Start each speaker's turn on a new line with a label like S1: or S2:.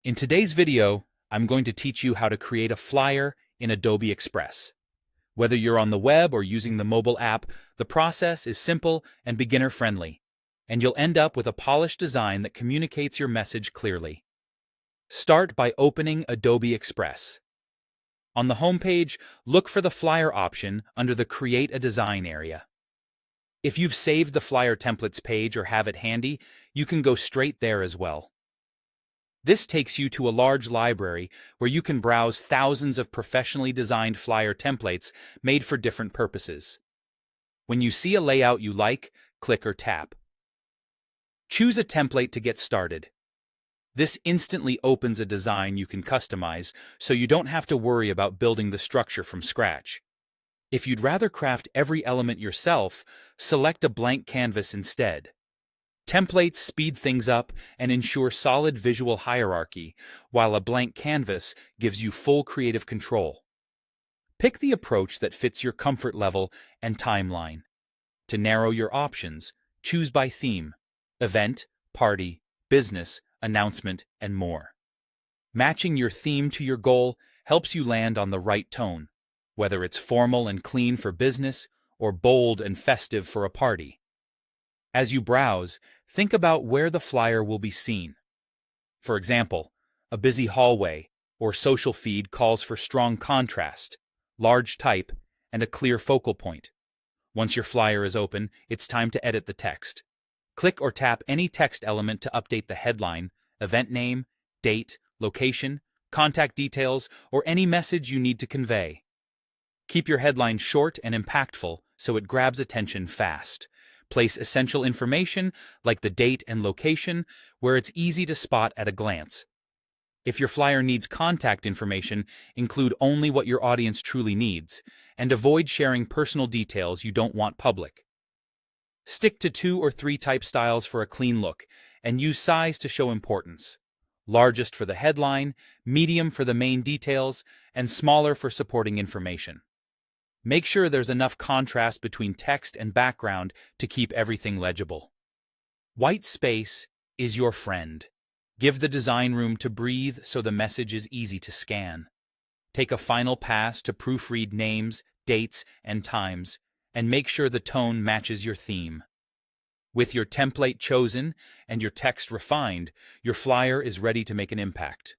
S1: In today's video, I'm going to teach you how to create a flyer in Adobe Express. Whether you're on the web or using the mobile app, the process is simple and beginner-friendly, and you'll end up with a polished design that communicates your message clearly. Start by opening Adobe Express. On the home page, look for the flyer option under the Create a Design area. If you've saved the flyer templates page or have it handy, you can go straight there as well. This takes you to a large library where you can browse thousands of professionally designed flyer templates made for different purposes. When you see a layout you like, click or tap. Choose a template to get started. This instantly opens a design you can customize, so you don't have to worry about building the structure from scratch. If you'd rather craft every element yourself, select a blank canvas instead. Templates speed things up and ensure solid visual hierarchy, while a blank canvas gives you full creative control. Pick the approach that fits your comfort level and timeline. To narrow your options, choose by theme: event, party, business, announcement, and more. Matching your theme to your goal helps you land on the right tone, whether it's formal and clean for business or bold and festive for a party. As you browse, think about where the flyer will be seen. For example, a busy hallway or social feed calls for strong contrast, large type, and a clear focal point. Once your flyer is open, it's time to edit the text. Click or tap any text element to update the headline, event name, date, location, contact details, or any message you need to convey. Keep your headline short and impactful so it grabs attention fast. Place essential information, like the date and location, where it's easy to spot at a glance. If your flyer needs contact information, include only what your audience truly needs, and avoid sharing personal details you don't want public. Stick to 2 or 3 type styles for a clean look, and use size to show importance. Largest for the headline, medium for the main details, and smaller for supporting information. Make sure there's enough contrast between text and background to keep everything legible. White space is your friend. Give the design room to breathe so the message is easy to scan. Take a final pass to proofread names, dates, and times, and make sure the tone matches your theme. With your template chosen and your text refined, your flyer is ready to make an impact.